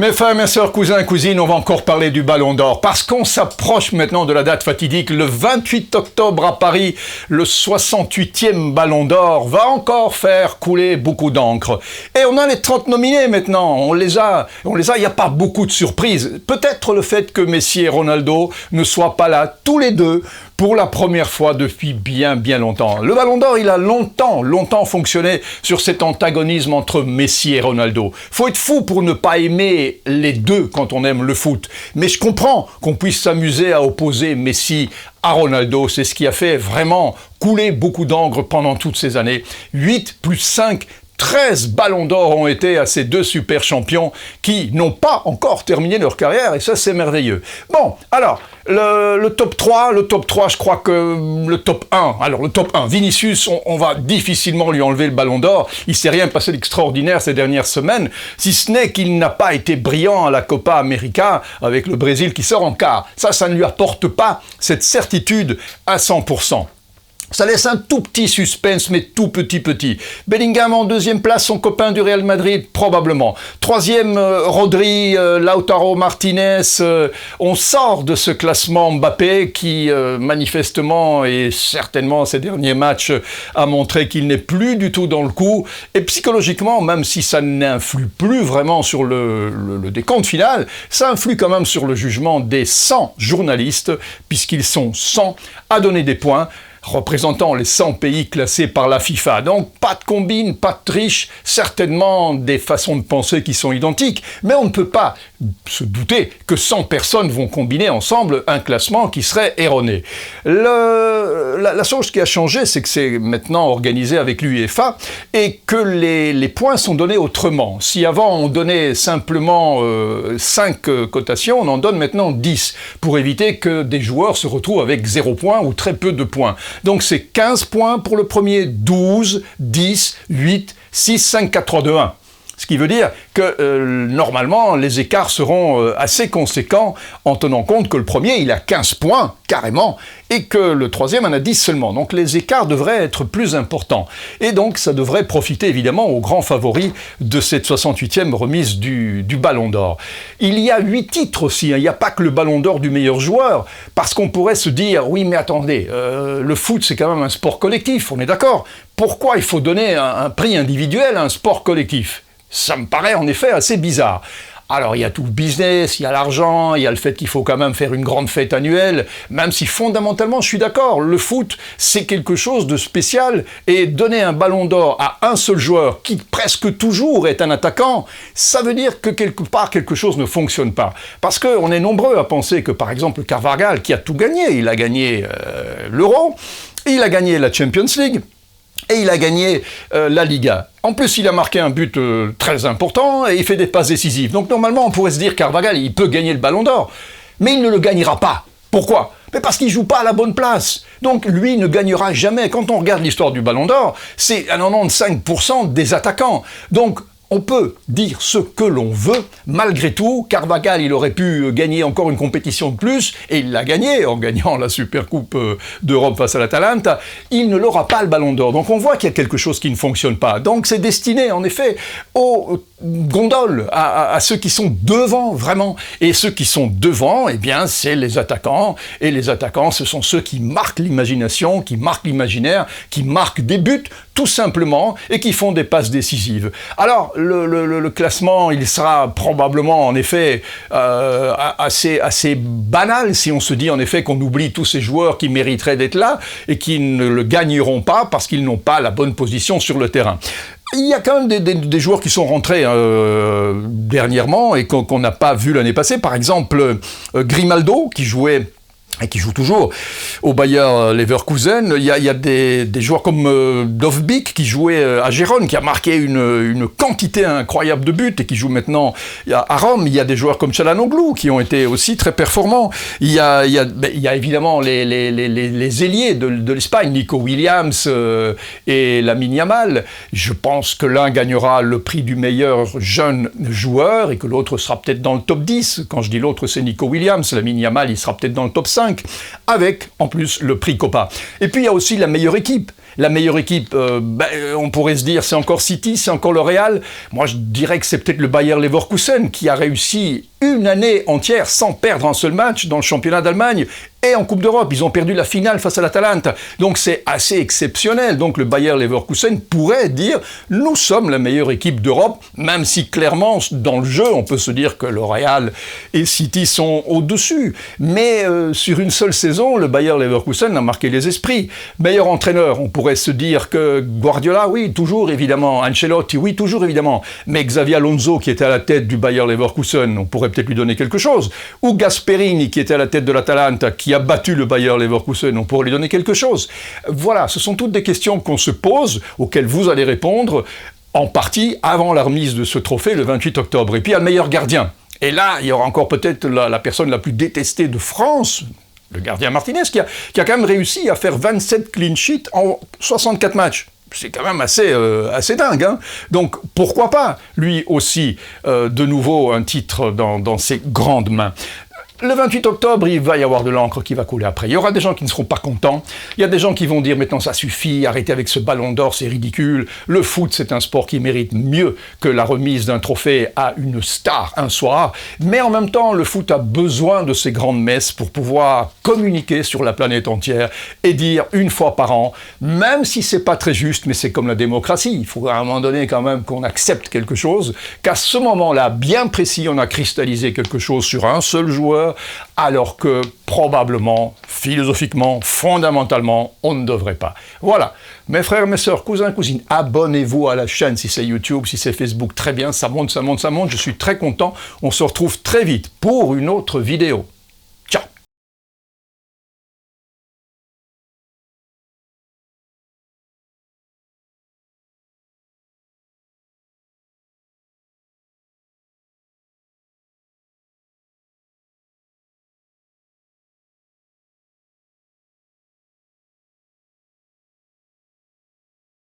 Mes frères, mes sœurs, cousins, cousines, on va encore parler du Ballon d'Or parce qu'on s'approche maintenant de la date fatidique. Le 28 octobre à Paris, le 68e Ballon d'Or va encore faire couler beaucoup d'encre. Et on a les 30 nominés maintenant, on les a, il n'y a pas beaucoup de surprises. Peut-être le fait que Messi et Ronaldo ne soient pas là tous les deux pour la première fois depuis bien longtemps. Le Ballon d'Or, il a longtemps fonctionné sur cet antagonisme entre Messi et Ronaldo. Faut être fou pour ne pas aimer les deux quand on aime le foot. Mais je comprends qu'on puisse s'amuser à opposer Messi à Ronaldo. C'est ce qui a fait vraiment couler beaucoup d'encre pendant toutes ces années. 8 plus 5, 13 ballons d'or ont été à ces deux super champions qui n'ont pas encore terminé leur carrière, et ça c'est merveilleux. Bon, alors, le top 3, je crois que le top 1, Vinicius, on va difficilement lui enlever le ballon d'or. Il s'est rien passé d'extraordinaire ces dernières semaines, si ce n'est qu'il n'a pas été brillant à la Copa América avec le Brésil qui sort en quart. Ça ne lui apporte pas cette certitude à 100%. Ça laisse un tout petit suspense, mais tout petit. Bellingham en deuxième place, son copain du Real Madrid, probablement. Troisième, Rodri, Lautaro Martinez. On sort de ce classement Mbappé qui, manifestement et certainement ces derniers matchs, a montré qu'il n'est plus du tout dans le coup. Et psychologiquement, même si ça n'influe plus vraiment sur le décompte final, ça influe quand même sur le jugement des 100 journalistes, puisqu'ils sont 100 à donner des points, représentant les 100 pays classés par la FIFA. Donc, pas de combine, pas de triche, certainement des façons de penser qui sont identiques, mais on ne peut pas se douter que 100 personnes vont combiner ensemble un classement qui serait erroné. La chose qui a changé, c'est que c'est maintenant organisé avec l'UEFA et que les points sont donnés autrement. Si avant on donnait simplement 5 cotations, on en donne maintenant 10 pour éviter que des joueurs se retrouvent avec 0 points ou très peu de points. Donc c'est 15 points pour le premier, 12, 10, 8, 6, 5, 4, 3, 2, 1. Ce qui veut dire que normalement les écarts seront assez conséquents en tenant compte que le premier il a 15 points carrément et que le troisième en a 10 seulement. Donc les écarts devraient être plus importants. Et donc ça devrait profiter évidemment aux grands favoris de cette 68e remise du Ballon d'Or. Il y a 8 titres aussi, il n'y a pas que le Ballon d'Or du meilleur joueur, parce qu'on pourrait se dire, oui mais attendez, le foot c'est quand même un sport collectif, on est d'accord. Pourquoi il faut donner un prix individuel à un sport collectif ? Ça me paraît en effet assez bizarre. Alors il y a tout le business, il y a l'argent, il y a le fait qu'il faut quand même faire une grande fête annuelle, même si fondamentalement je suis d'accord, le foot c'est quelque chose de spécial et donner un ballon d'or à un seul joueur qui presque toujours est un attaquant, ça veut dire que quelque part quelque chose ne fonctionne pas. Parce qu'on est nombreux à penser que par exemple Carvajal qui a tout gagné, il a gagné l'Euro, il a gagné la Champions League, et il a gagné la Liga. En plus, il a marqué un but très important et il fait des passes décisives. Donc normalement, on pourrait se dire Carvajal, il peut gagner le Ballon d'Or. Mais il ne le gagnera pas. Pourquoi ? Mais parce qu'il ne joue pas à la bonne place. Donc lui ne gagnera jamais. Quand on regarde l'histoire du Ballon d'Or, c'est à 95% des attaquants. Donc on peut dire ce que l'on veut, malgré tout, Carvajal, il aurait pu gagner encore une compétition de plus, et il l'a gagné en gagnant la Supercoupe d'Europe face à l'Atalanta, il ne l'aura pas le Ballon d'Or. Donc on voit qu'il y a quelque chose qui ne fonctionne pas. Donc c'est destiné, en effet, aux gondoles, à ceux qui sont devant, vraiment. Et ceux qui sont devant, eh bien, c'est les attaquants, et les attaquants, ce sont ceux qui marquent l'imagination, qui marquent l'imaginaire, qui marquent des buts, tout simplement, et qui font des passes décisives. Alors, le classement, il sera probablement, en effet, assez banal, si on se dit, en effet, qu'on oublie tous ces joueurs qui mériteraient d'être là, et qui ne le gagneront pas parce qu'ils n'ont pas la bonne position sur le terrain. Il y a quand même des joueurs qui sont rentrés dernièrement, et qu'on n'a pas vu l'année passée. Par exemple, Grimaldo, qui jouait et qui joue toujours au Bayer Leverkusen. Il y a des joueurs comme Dovbyk qui jouait à Gérone, qui a marqué une quantité incroyable de buts et qui joue maintenant à Rome. Il y a des joueurs comme Çalhanoğlu qui ont été aussi très performants. Il y a évidemment les ailiers de l'Espagne, Nico Williams et Lamine Yamal. Je pense que l'un gagnera le prix du meilleur jeune joueur et que l'autre sera peut-être dans le top 10. Quand je dis l'autre, c'est Nico Williams. Lamine Yamal, il sera peut-être dans le top 5, avec en plus le prix Copa. Et puis il y a aussi la meilleure équipe. La meilleure équipe, on pourrait se dire, c'est encore City, c'est encore le Real. Moi, je dirais que c'est peut-être le Bayer Leverkusen qui a réussi une année entière sans perdre un seul match dans le championnat d'Allemagne et en Coupe d'Europe. Ils ont perdu la finale face à l'Atalanta. Donc c'est assez exceptionnel. Donc le Bayer Leverkusen pourrait dire « Nous sommes la meilleure équipe d'Europe », même si clairement, dans le jeu, on peut se dire que le Real et City sont au-dessus. Mais sur une seule saison, le Bayer Leverkusen a marqué les esprits. Meilleur entraîneur, on pourrait se dire que Guardiola, oui, toujours évidemment. Ancelotti, oui, toujours évidemment. Mais Xavi Alonso, qui était à la tête du Bayer Leverkusen, on pourrait peut-être lui donner quelque chose. Ou Gasperini, qui était à la tête de l'Atalanta, qui a battu le Bayer Leverkusen, on pourrait lui donner quelque chose. Voilà, ce sont toutes des questions qu'on se pose, auxquelles vous allez répondre, en partie avant la remise de ce trophée le 28 octobre. Et puis, il y a le meilleur gardien. Et là, il y aura encore peut-être la personne la plus détestée de France, le gardien Martinez, qui a quand même réussi à faire 27 clean sheets en 64 matchs. C'est quand même assez dingue, hein. Donc, pourquoi pas, lui aussi, de nouveau, un titre dans ses grandes mains. Le 28 octobre, il va y avoir de l'encre qui va couler après. Il y aura des gens qui ne seront pas contents. Il y a des gens qui vont dire « Maintenant, ça suffit, arrêtez avec ce ballon d'or, c'est ridicule. Le foot, c'est un sport qui mérite mieux que la remise d'un trophée à une star un soir. » Mais en même temps, le foot a besoin de ces grandes messes pour pouvoir communiquer sur la planète entière et dire une fois par an, même si c'est pas très juste, mais c'est comme la démocratie. Il faut à un moment donné quand même qu'on accepte quelque chose, qu'à ce moment-là, bien précis, on a cristallisé quelque chose sur un seul joueur, alors que probablement, philosophiquement, fondamentalement, on ne devrait pas. Voilà, mes frères, mes sœurs, cousins, cousines, abonnez-vous à la chaîne si c'est YouTube, si c'est Facebook, très bien, ça monte, ça monte, ça monte, je suis très content, on se retrouve très vite pour une autre vidéo.